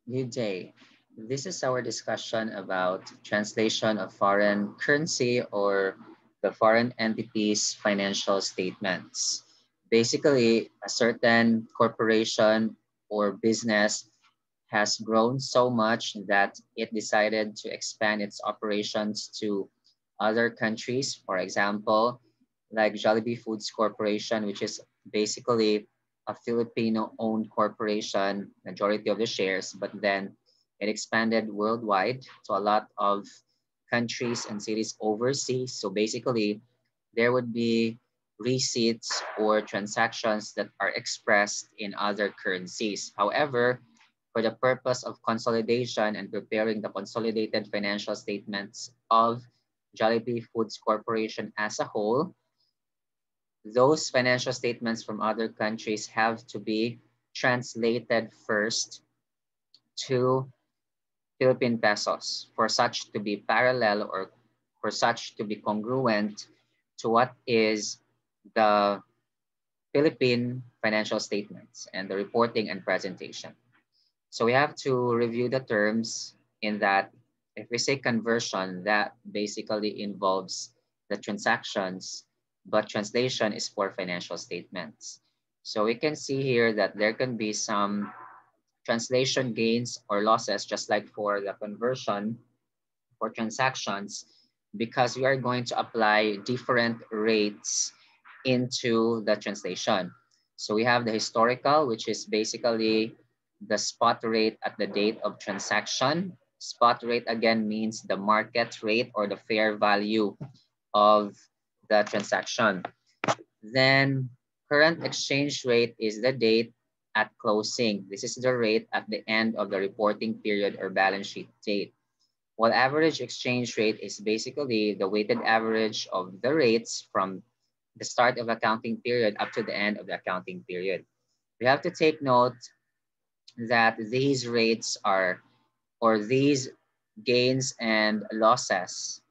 Good day. This is our discussion about translation of foreign currency or the foreign entity's financial statements. Basically, a certain corporation or business has grown so much that it decided to expand its operations to other countries. For example, like Jollibee Foods Corporation, which is basically a Filipino-owned corporation, majority of the shares, but then it expanded worldwide to a lot of countries and cities overseas. So basically, there would be receipts or transactions that are expressed in other currencies. However, for the purpose of consolidation and preparing the consolidated financial statements of Jollibee Foods Corporation as a whole, those financial statements from other countries have to be translated first to Philippine pesos for such to be parallel or for such to be congruent to what is the Philippine financial statements and the reporting and presentation. So we have to review the terms in that if we say conversion, that basically involves the transactions, but translation is for financial statements. So we can see here that there can be some translation gains or losses, just like for the conversion for transactions, because we are going to apply different rates into the translation. So we have the historical, which is basically the spot rate at the date of transaction. Spot rate again means the market rate or the fair value of the transaction. Then current exchange rate is the date at closing. This is the rate at the end of the reporting period or balance sheet date. While average exchange rate is basically the weighted average of the rates from the start of accounting period up to the end of the accounting period. We have to take note that these rates are, or these gains and losses,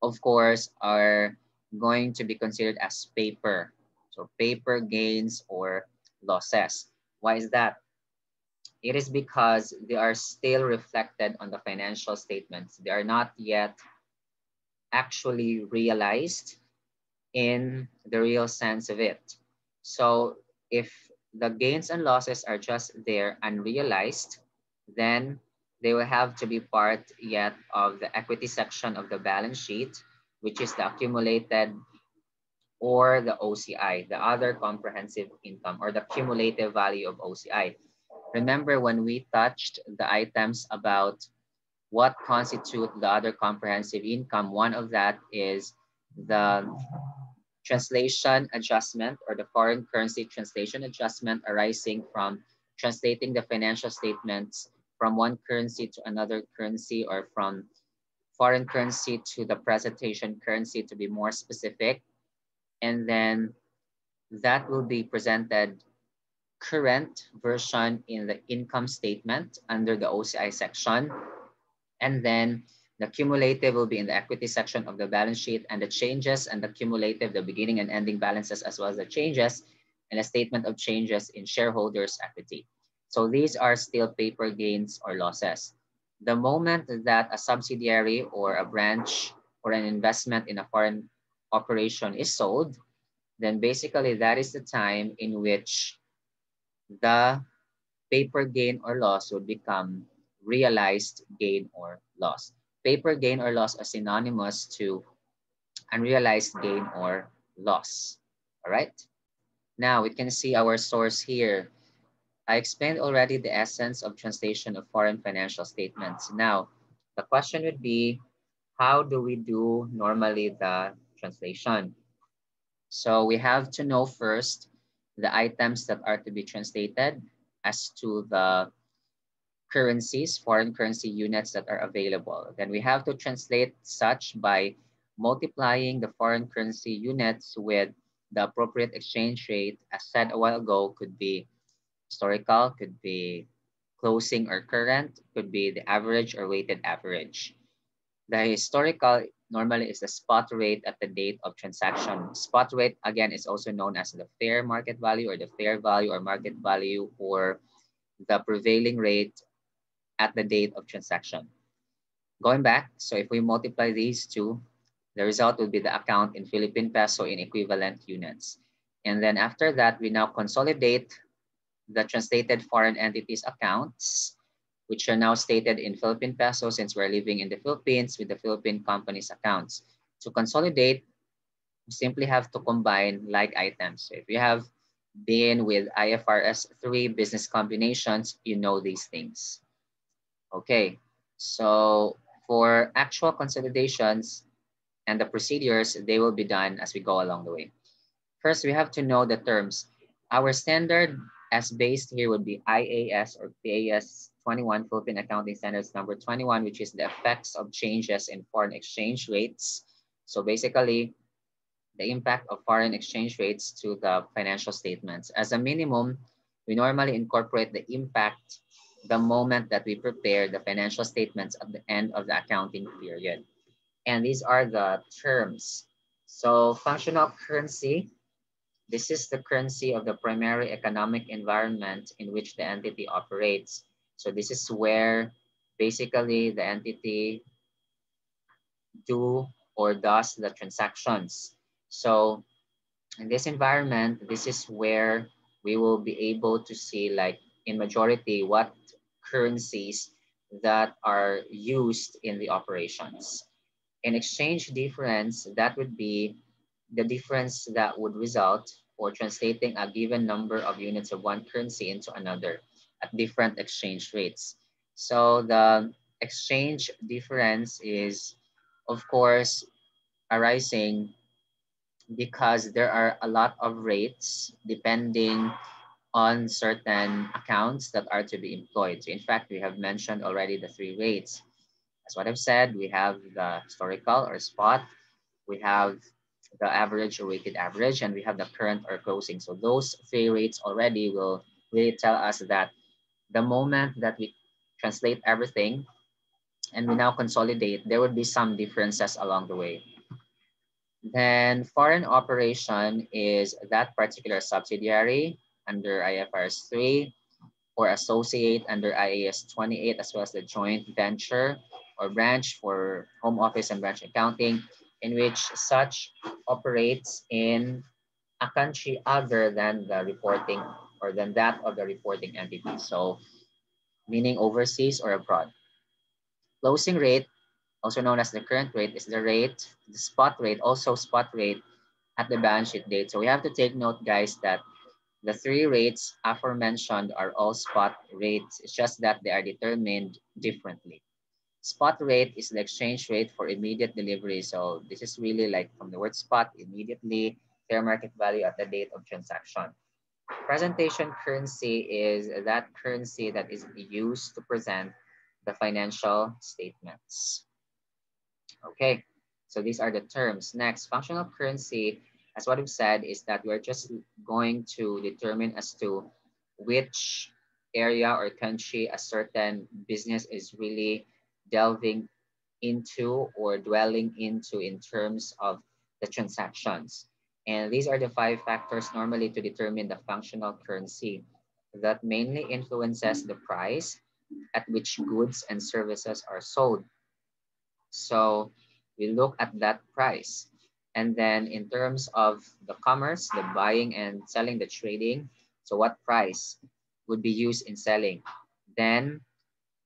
of course, are going to be considered as paper. So paper gains or losses. Why is that? It is because they are still reflected on the financial statements. They are not yet actually realized in the real sense of it. So if the gains and losses are just there unrealized, then they will have to be part yet of the equity section of the balance sheet, which is the accumulated or the OCI, the other comprehensive income or the cumulative value of OCI. Remember when we touched the items about what constitute the other comprehensive income, one of that is the translation adjustment or the foreign currency translation adjustment arising from translating the financial statements from one currency to another currency or from foreign currency to the presentation currency to be more specific. And then that will be presented current version in the income statement under the OCI section. And then the cumulative will be in the equity section of the balance sheet, and the changes and the cumulative, the beginning and ending balances, as well as the changes and a statement of changes in shareholders' equity. So these are still paper gains or losses. The moment that a subsidiary or a branch or an investment in a foreign operation is sold, then basically that is the time in which the paper gain or loss would become realized gain or loss. Paper gain or loss are synonymous to unrealized gain or loss. All right. Now we can see our source here. I explained already the essence of translation of foreign financial statements. Now, the question would be, how do we do normally the translation? So we have to know first the items that are to be translated as to the currencies, foreign currency units that are available. Then we have to translate such by multiplying the foreign currency units with the appropriate exchange rate. As said a while ago, could be historical, could be closing or current, could be the average or weighted average. The historical normally is the spot rate at the date of transaction. Spot rate, again, is also known as the fair market value or the fair value or market value or the prevailing rate at the date of transaction. Going back, so if we multiply these two, the result will be the account in Philippine peso in equivalent units. And then after that, we now consolidate the translated foreign entities accounts, which are now stated in Philippine peso since we're living in the Philippines with the Philippine company's accounts. To consolidate, we simply have to combine like items. So if you have been with IFRS 3 business combinations, you know these things. Okay, so for actual consolidations and the procedures, they will be done as we go along the way. First, we have to know the terms. Our standard as based here would be IAS or PAS 21, Philippine Accounting Standards number 21, which is the effects of changes in foreign exchange rates. So basically, the impact of foreign exchange rates to the financial statements. As a minimum, we normally incorporate the impact the moment that we prepare the financial statements at the end of the accounting period. And these are the terms. So functional currency, this is the currency of the primary economic environment in which the entity operates. So this is where basically the entity do or does the transactions. So in this environment, this is where we will be able to see, like in majority, what currencies that are used in the operations. In exchange difference, that would be the difference that would result or translating a given number of units of one currency into another at different exchange rates. So the exchange difference is, of course, arising because there are a lot of rates depending on certain accounts that are to be employed. So in fact, we have mentioned already the three rates. As what I've said, we have the historical or spot, we have the average or weighted average, and we have the current or closing. So those three rates already will really tell us that the moment that we translate everything and we now consolidate, there would be some differences along the way. Then foreign operation is that particular subsidiary under IFRS 3 or associate under IAS 28, as well as the joint venture or branch for home office and branch accounting, in which such operates in a country other than the reporting or than that of the reporting entity. So meaning overseas or abroad. Closing rate, also known as the current rate, is the rate, the spot rate, also spot rate at the balance sheet date. So we have to take note, guys, that the three rates aforementioned are all spot rates. It's just that they are determined differently. Spot rate is the exchange rate for immediate delivery. So this is really like from the word spot, immediately, fair market value at the date of transaction. Presentation currency is that currency that is used to present the financial statements. Okay, so these are the terms. Next, functional currency, as what we've said, is that we're just going to determine as to which area or country a certain business is really delving into or dwelling into in terms of the transactions. And these are the five factors normally to determine the functional currency that mainly influences the price at which goods and services are sold. So we look at that price. And then in terms of the commerce, the buying and selling, the trading, so what price would be used in selling? Then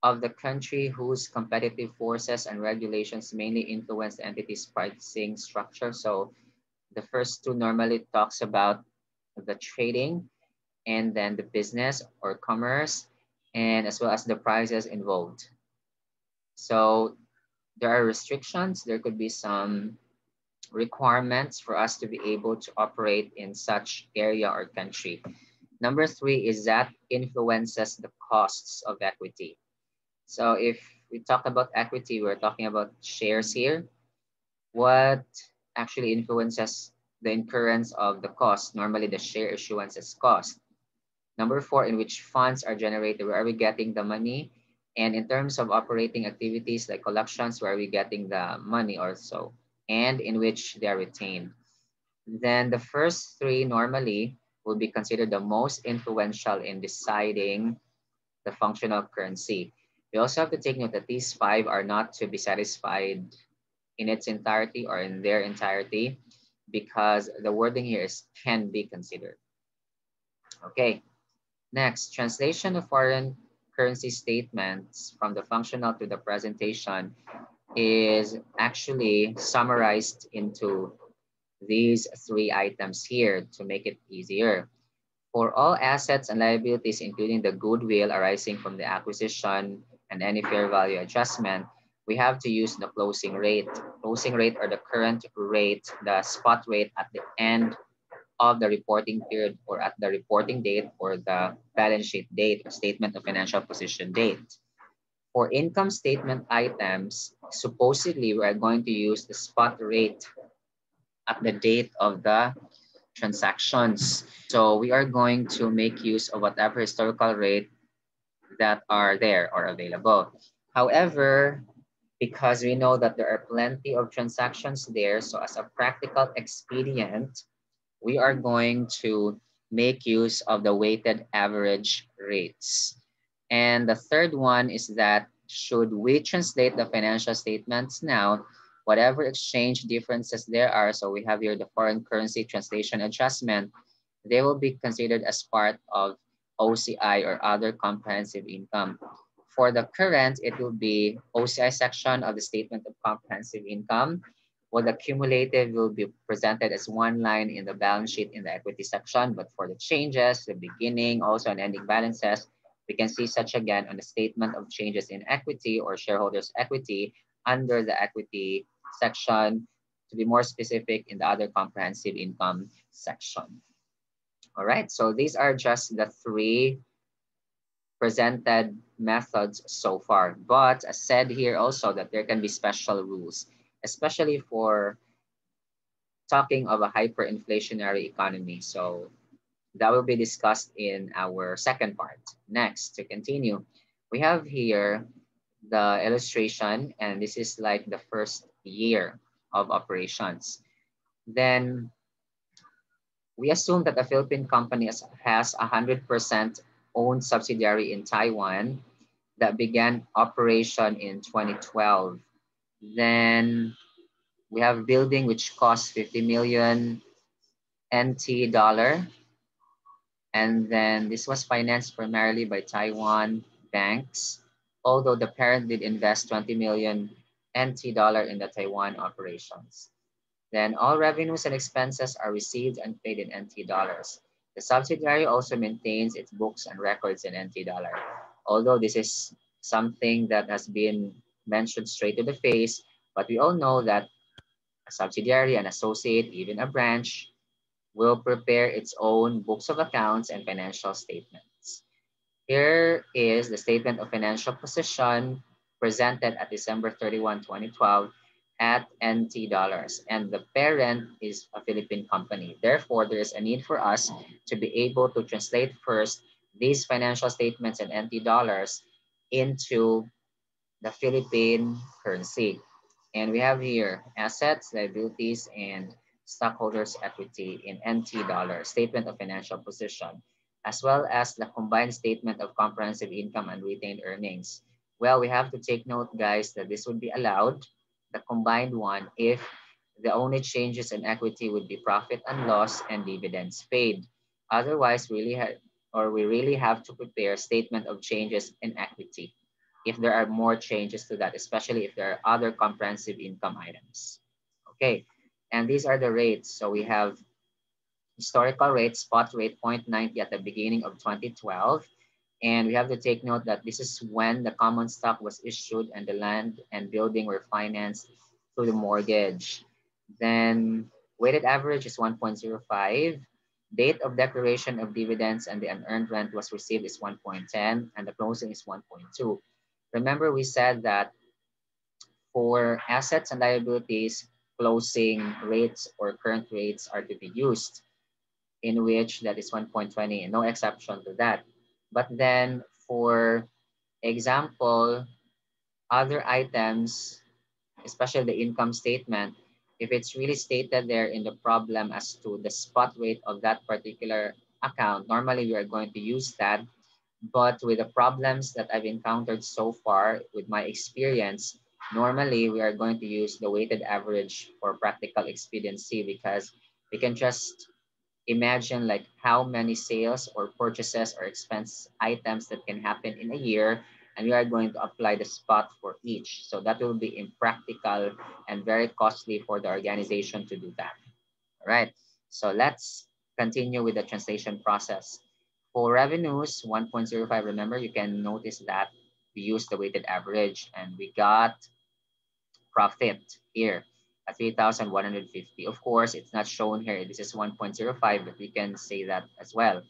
of the country whose competitive forces and regulations mainly influence the entity's pricing structure. So the first two normally talks about the trading and then the business or commerce and as well as the prices involved. So there are restrictions. There could be some requirements for us to be able to operate in such area or country. Number three is that influences the costs of equity. So if we talk about equity, we're talking about shares here. What actually influences the incurrence of the cost? Normally the share issuance is cost. Number four, in which funds are generated, where are we getting the money? And in terms of operating activities like collections, where are we getting the money also? And in which they are retained. Then the first three normally will be considered the most influential in deciding the functional currency. We also have to take note that these five are not to be satisfied in its entirety or in their entirety, because the wording here is can be considered. Okay, next, translation of foreign currency statements from the functional to the presentation is actually summarized into these three items here to make it easier. For all assets and liabilities, including the goodwill arising from the acquisition and any fair value adjustment, we have to use the closing rate. Closing rate or the current rate, the spot rate at the end of the reporting period or at the reporting date or the balance sheet date or statement of financial position date. For income statement items, supposedly we are going to use the spot rate at the date of the transactions. So we are going to make use of whatever historical rate that are there or available. However, because we know that there are plenty of transactions there, so as a practical expedient, we are going to make use of the weighted average rates. And the third one is that should we translate the financial statements now, whatever exchange differences there are, so we have here the foreign currency translation adjustment, they will be considered as part of OCI or other comprehensive income. For the current, it will be OCI section of the statement of comprehensive income, while the cumulative will be presented as one line in the balance sheet in the equity section. But for the changes, the beginning, also and ending balances, we can see such again on the statement of changes in equity or shareholders' equity under the equity section, to be more specific in the other comprehensive income section. All right, so these are just the three presented methods so far. But as said here also that there can be special rules, especially for talking of a hyperinflationary economy. So that will be discussed in our second part. Next, to continue, we have here the illustration, and this is like the first year of operations. Then we assume that a Philippine company has 100% owned subsidiary in Taiwan that began operation in 2012. Then we have building which costs 50 million NT dollar. And then this was financed primarily by Taiwan banks, although the parent did invest 20 million NT dollar in the Taiwan operations. Then all revenues and expenses are received and paid in NT dollars. The subsidiary also maintains its books and records in NT dollar. Although this is something that has been mentioned straight to the face, but we all know that a subsidiary, an associate, even a branch, will prepare its own books of accounts and financial statements. Here is the statement of financial position presented at December 31, 2012 at NT dollars, and the parent is a Philippine company. Therefore, there is a need for us to be able to translate first these financial statements in NT dollars into the Philippine currency. And we have here assets, liabilities, and stockholders' equity in NT dollars, statement of financial position, as well as the combined statement of comprehensive income and retained earnings. Well, we have to take note, guys, that this would be allowed, the combined one, if the only changes in equity would be profit and loss and dividends paid. Otherwise, we really have to prepare statement of changes in equity if there are more changes to that, especially if there are other comprehensive income items. Okay, and these are the rates. So we have historical rate, spot rate 0.90 at the beginning of 2012. And we have to take note that this is when the common stock was issued and the land and building were financed through the mortgage. Then weighted average is 1.05. Date of declaration of dividends and the unearned rent was received is 1.10 and the closing is 1.2. Remember, we said that for assets and liabilities, closing rates or current rates are to be used, in which that is 1.20 and no exception to that. But then for example, other items, especially the income statement, if it's really stated there in the problem as to the spot rate of that particular account, normally we are going to use that. But with the problems that I've encountered so far with my experience, normally we are going to use the weighted average for practical expediency, because we can just imagine like how many sales or purchases or expense items that can happen in a year, and we are going to apply the spot for each. So that will be impractical and very costly for the organization to do that. All right, so let's continue with the translation process. For revenues 1.05, remember you can notice that we used the weighted average and we got profit here at 3,150. Of course, it's not shown here. This is 1.05, but we can say that as well.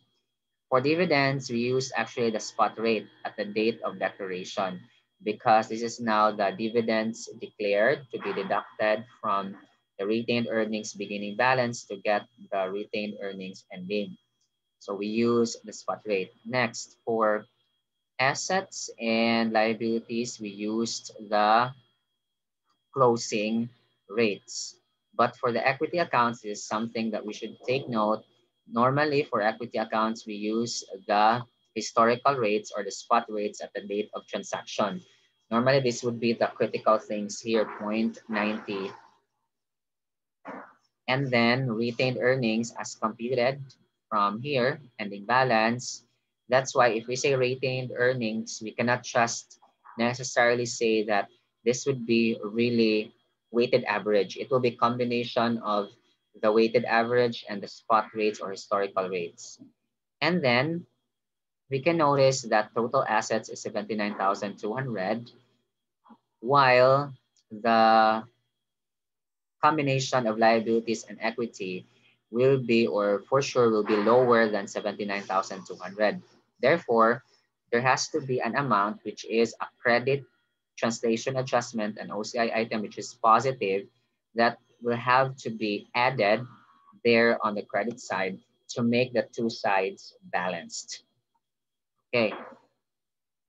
For dividends, we use actually the spot rate at the date of declaration, because this is now the dividends declared to be deducted from the retained earnings beginning balance to get the retained earnings ending. So we use the spot rate. Next, for assets and liabilities, we used the closing rates. But for the equity accounts, this is something that we should take note. Normally, for equity accounts, we use the historical rates or the spot rates at the date of transaction. Normally, this would be the critical things here, 0.90. And then retained earnings as computed from here, ending balance. That's why if we say retained earnings, we cannot just necessarily say that this would be really weighted average. It will be combination of the weighted average and the spot rates or historical rates. And then we can notice that total assets is 79,200, while the combination of liabilities and equity will be, or for sure will be, lower than 79,200. Therefore, there has to be an amount which is a credit translation adjustment, an OCI item which is positive, that will have to be added there on the credit side to make the two sides balanced. Okay,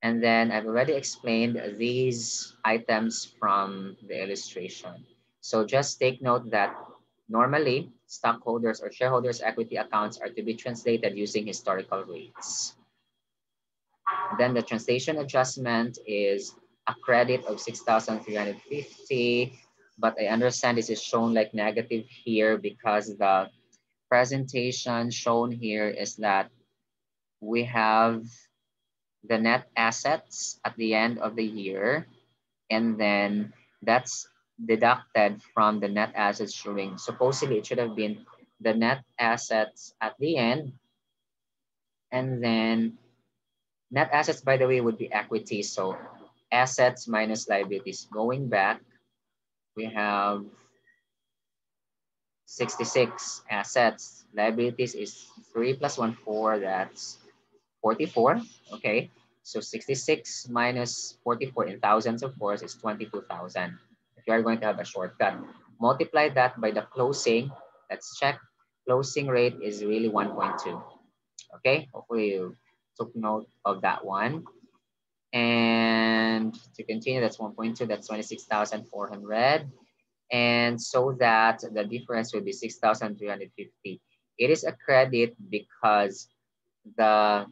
and then I've already explained these items from the illustration. So just take note that normally stockholders or shareholders equity accounts are to be translated using historical rates. Then the translation adjustment is a credit of 6,350, but I understand this is shown like negative here because the presentation shown here is that we have the net assets at the end of the year, and then that's deducted from the net assets showing. Supposedly it should have been the net assets at the end, and then net assets, by the way, would be equity. So assets minus liabilities. Going back, we have 66 assets. Liabilities is 3 plus 1, 4. That's 44. Okay. So 66 minus 44 in thousands, of course, is 22,000. If you are going to have a shortcut, multiply that by the closing. Let's check. Closing rate is really 1.2. Okay. Hopefully you took note of that one. And to continue, that's 1.2. That's 26,400. And so that the difference will be 6,350. It is a credit because the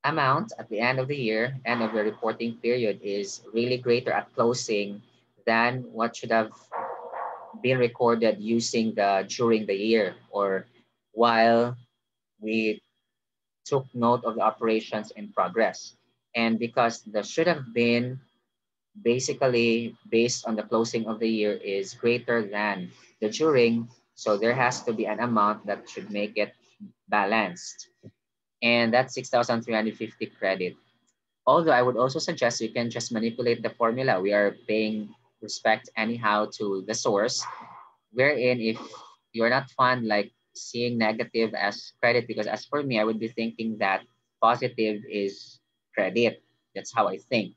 amount at the end of the year, end of the reporting period, is really greater at closing than what should have been recorded using the during the year, or while we took note of the operations in progress. And because the should have been basically based on the closing of the year is greater than the during, so there has to be an amount that should make it balanced. And that's 6,350 credit. Although I would also suggest you can just manipulate the formula. We are paying respect anyhow to the source, wherein if you're not fond like seeing negative as credit, because as for me, I would be thinking that positive is credit. That's how I think.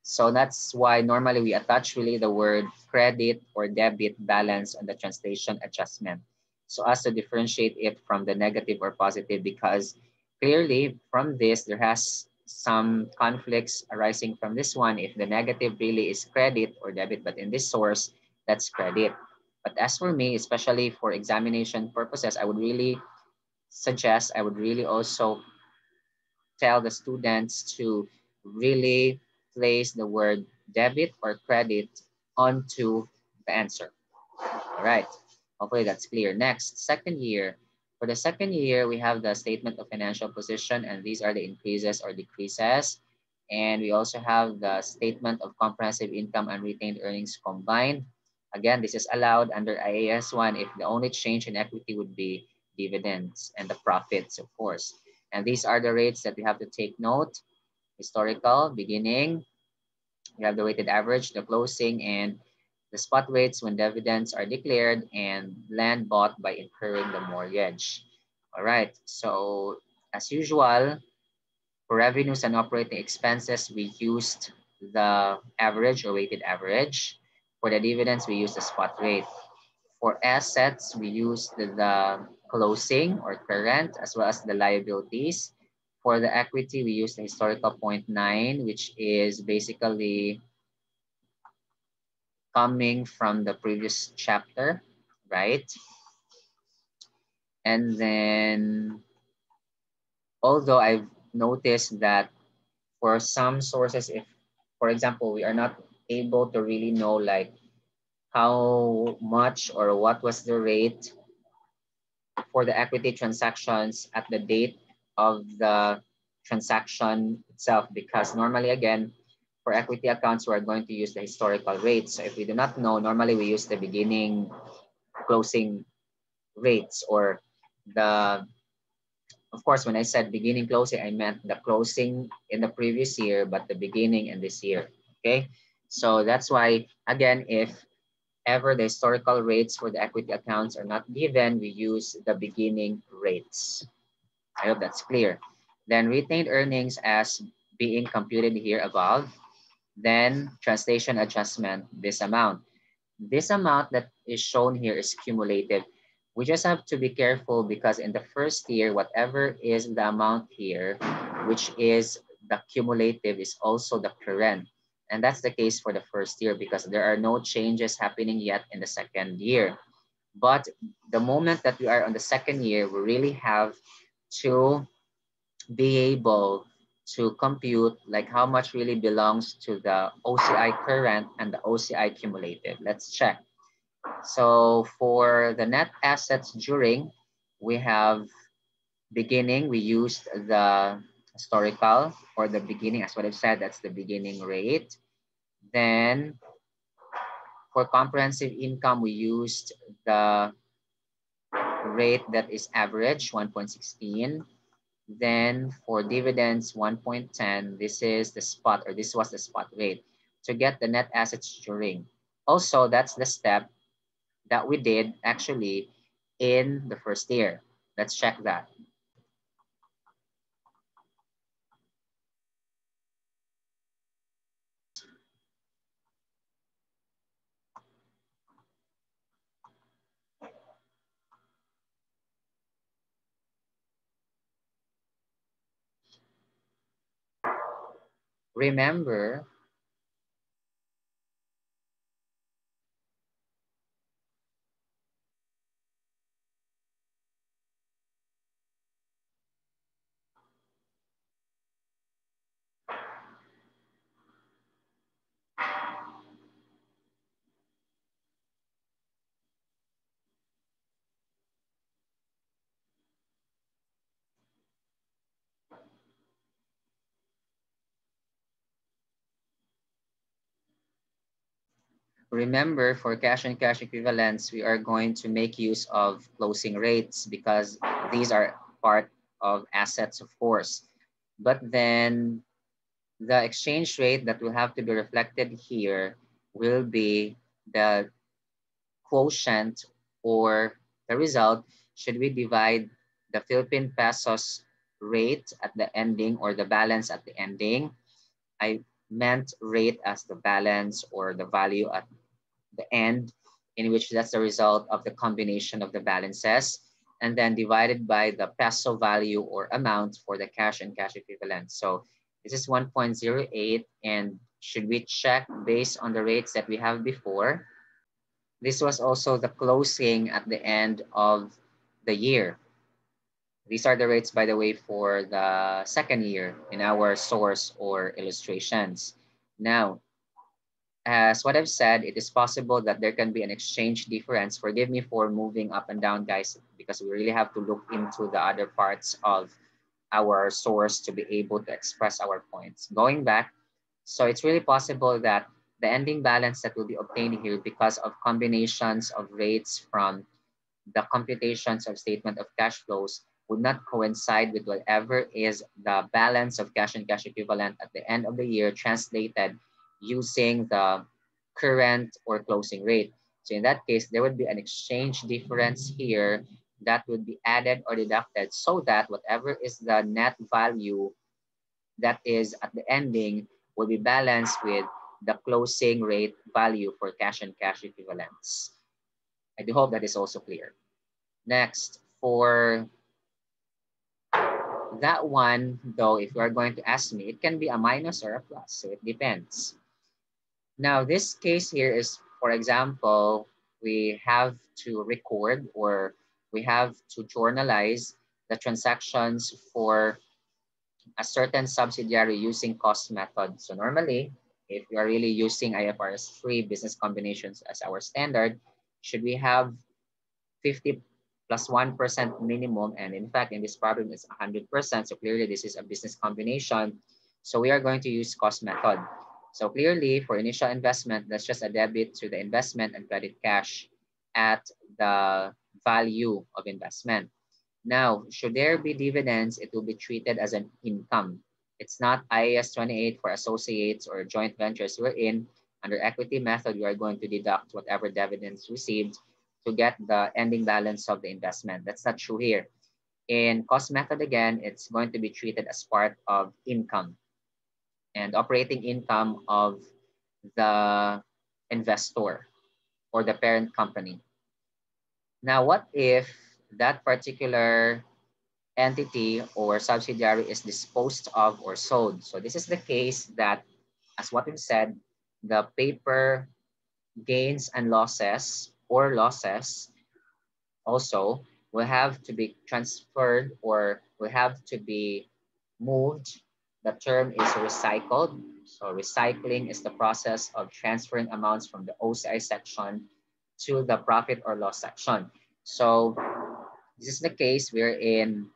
So that's why normally we attach really the word credit or debit balance on the translation adjustment, so as to differentiate it from the negative or positive, because clearly from this, there has some conflicts arising from this one. If the negative really is credit or debit, but in this source, that's credit. But as for me, especially for examination purposes, I would really suggest, I would really also tell the students to really place the word debit or credit onto the answer. All right. Hopefully that's clear. Next, second year. For the second year, we have the statement of financial position, and these are the increases or decreases. And we also have the statement of comprehensive income and retained earnings combined. Again, this is allowed under IAS 1 if the only change in equity would be dividends and the profits, of course. And these are the rates that we have to take note. Historical, beginning, we have the weighted average, the closing, and the spot rates when dividends are declared and land bought by incurring the mortgage. All right, so as usual, for revenues and operating expenses, we used the average or weighted average. For the dividends, we used the spot rate. For assets, we used the closing or current as well as the liabilities. For the equity, we used the historical 0.9, which is basically coming from the previous chapter, right? And then, although I've noticed that for some sources, if, for example, we are not able to really know like how much or what was the rate for the equity transactions at the date of the transaction itself, because normally, again, for equity accounts, we're going to use the historical rates. So if we do not know, normally we use the beginning closing rates or the, of course, when I said beginning closing, I meant the closing in the previous year, but the beginning in this year. Okay. So that's why, again, if ever the historical rates for the equity accounts are not given, we use the beginning rates. I hope that's clear. Then retained earnings as being computed here above. Then translation adjustment, this amount. This amount that is shown here is cumulative. We just have to be careful because in the first year, whatever is the amount here, which is the cumulative, is also the current. And that's the case for the first year because there are no changes happening yet in the second year. But the moment that we are on the second year, we really have to be able to compute like how much really belongs to the OCI current and the OCI cumulative. Let's check. So for the net assets during, we have beginning, we used the historical for the beginning, as what I've said, that's the beginning rate. Then for comprehensive income, we used the rate that is average, 1.16. Then for dividends, 1.10, this is the spot, or this was the spot rate to get the net assets during. Also, that's the step that we did actually in the first year. Let's check that. Remember, remember for cash and cash equivalents, we are going to make use of closing rates because these are part of assets, of course. But then the exchange rate that will have to be reflected here will be the quotient or the result should we divide the Philippine pesos rate at the ending or the balance at the ending. I meant rate as the balance or the value at the end, in which that's the result of the combination of the balances, and then divided by the peso value or amount for the cash and cash equivalent. So this is 1.08, and should we check based on the rates that we have before? This was also the closing at the end of the year. These are the rates, by the way, for the second year in our source or illustrations. Now, as what I've said, it is possible that there can be an exchange difference. Forgive me for moving up and down, guys, because we really have to look into the other parts of our source to be able to express our points. Going back, so it's really possible that the ending balance that will be obtained here because of combinations of rates from the computations of statement of cash flows would not coincide with whatever is the balance of cash and cash equivalent at the end of the year translated using the current or closing rate. So in that case, there would be an exchange difference here that would be added or deducted so that whatever is the net value that is at the ending will be balanced with the closing rate value for cash and cash equivalents. I do hope that is also clear. Next, for that one, though, if you are going to ask me, it can be a minus or a plus, so it depends. Now, this case here is, for example, we have to record or we have to journalize the transactions for a certain subsidiary using cost method. So normally, if you are really using IFRS 3 business combinations as our standard, should we have 50 plus 1% minimum? And in fact, in this problem, it's 100%. So clearly, this is a business combination. So we are going to use cost method. So clearly, for initial investment, that's just a debit to the investment and credit cash at the value of investment. Now, should there be dividends, it will be treated as an income. It's not IAS 28 for associates or joint ventures we're in. Under equity method, we are going to deduct whatever dividends received to get the ending balance of the investment. That's not true here. In cost method, again, it's going to be treated as part of income and operating income of the investor or the parent company. Now, what if that particular entity or subsidiary is disposed of or sold? So this is the case that, as what we've said, the paper gains and losses or losses also will have to be transferred or will have to be moved. The term is recycled. So recycling is the process of transferring amounts from the OCI section to the profit or loss section. So this is the case wherein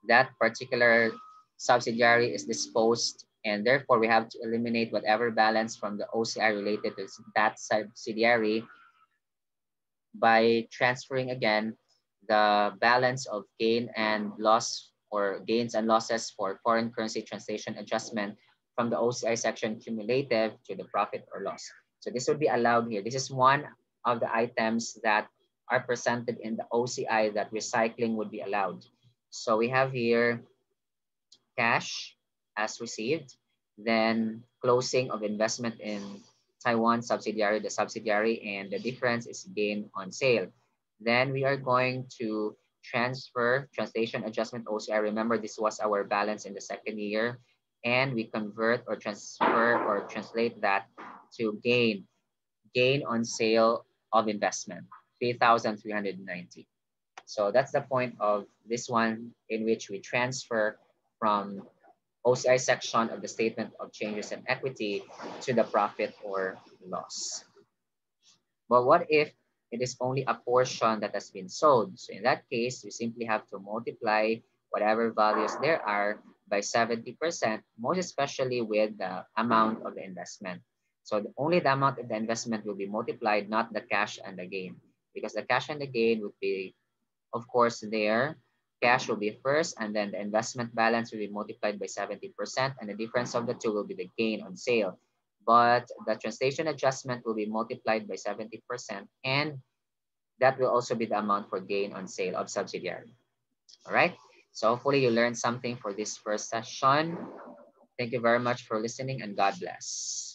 that particular subsidiary is disposed, and therefore we have to eliminate whatever balance from the OCI related to that subsidiary by transferring again the balance of gain and loss or gains and losses for foreign currency translation adjustment from the OCI section cumulative to the profit or loss. So this would be allowed here. This is one of the items that are presented in the OCI that recycling would be allowed. So we have here cash as received, then closing of investment in Taiwan subsidiary, the subsidiary, and the difference is gain on sale. Then we are going to transfer translation adjustment OCI. Remember, this was our balance in the second year, and we convert or transfer or translate that to gain on sale of investment, 3,390. So that's the point of this one, in which we transfer from OCI section of the statement of changes in equity to the profit or loss. But what if it is only a portion that has been sold? So in that case, you simply have to multiply whatever values there are by 70%, most especially with the amount of the investment. So only the amount of the investment will be multiplied, not the cash and the gain, because the cash and the gain would be, of course, there. Cash will be first, and then the investment balance will be multiplied by 70%, and the difference of the two will be the gain on sale. But the translation adjustment will be multiplied by 70%, and that will also be the amount for gain on sale of subsidiary. All right, so hopefully you learned something for this first session. Thank you very much for listening, and God bless.